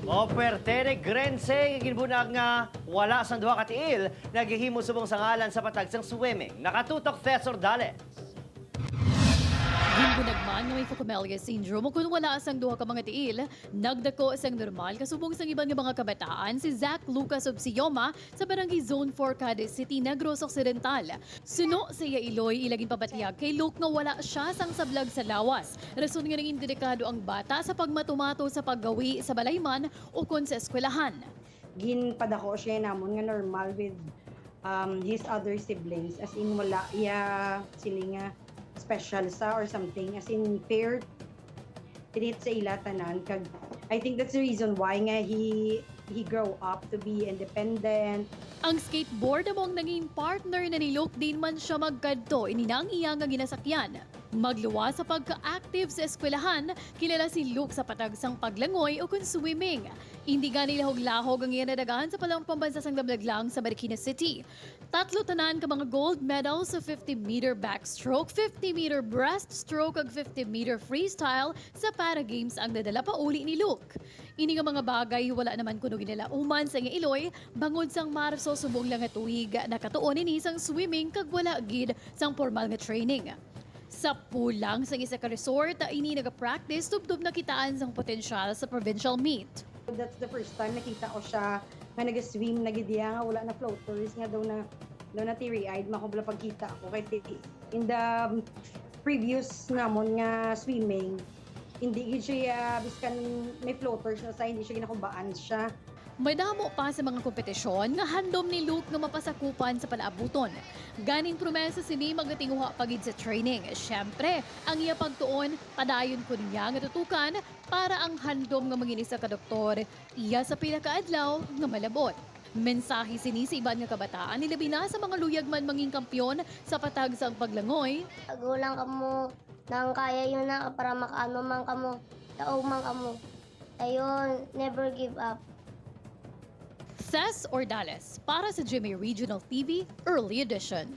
O pertere grense, ginbunag nga wala sang duha ka tiil, naghihimo subong sa ngalan sa patagsang swimming. Nakatutok Thesor Dales. Ginbunag man nga may Focomelia syndrome o kung wala sang duha ka mga tiil, nagdako sang normal kasubong sang ibang mga kabataan si Zach Lucas of Sioma sa Barangay Zone 4 Cadiz City, Negros Occidental. Suno sa iya Iloy ilaging pabatiyag kay Luke nga wala siya sang sablag sa lawas. Rason nga naging dedikado ang bata sa pagmatumato sa paggawi sa balayman o kon sa eskwelahan. Ginpadako siya namon nga normal with his other siblings, as in wala iya sila nga special sa or something, as in fair treat sa ila tanan. Kag I think that's the reason why nga he grow up to be independent. Ang skateboard among naging partner na ni Luke din man siya magkadto inina ang iya nga ginasakyan. Magluwa sa pagka-active sa eskwelahan, kilala si Luke sa patagsang paglangoy o kun swimming. Hindi gani lahog-lahog ang iya nadagahan sa palang pambansa sang damlaglang sa Marikina City. 3 tanan ka mga gold medals sa 50-meter backstroke, 50-meter breaststroke ug 50-meter freestyle sa para games ang nadala pa uli ni Luke. Ini nga mga bagay wala naman kuno ginalauman sa nga Iloy bangod sang Marso subong lang nga tuig nakatuon ini sang swimming kag wala gid sang formal nga training. Sa pulang sa isa ka resort, ini nag-practice tubtob na kitaan sang potensyal sa provincial meet. That's the first time nakita ko siya nga nag-swim na gidiya nga wala na floaters nga daw na teary-eyed makubla pagkita ko kay in the previous namon nga swimming hindi gid siya biskan may floaters na sa hindi siya ginakubaan siya. May damo pa sa mga kompetisyon nga handom ni Luke nga mapasakupan sa palaabuton. Ganing promesa sini magatinguha pagid sa training. Siyempre, ang iya pagtuon, padayon ko niya nga tutukan para ang handom nga manginisa ka doktor, iya sa pinakaadlaw nga malabot. Mensahe sini sa iban nga kabataan nilabi na sa mga luyag man manging kampyon sa patagsang paglangoy. Agulang kamo nang kaya yun na para makaano man kamo, taog man kamo. Ayun, never give up. Thes Ordales para sa GMA Regional TV Early Edition.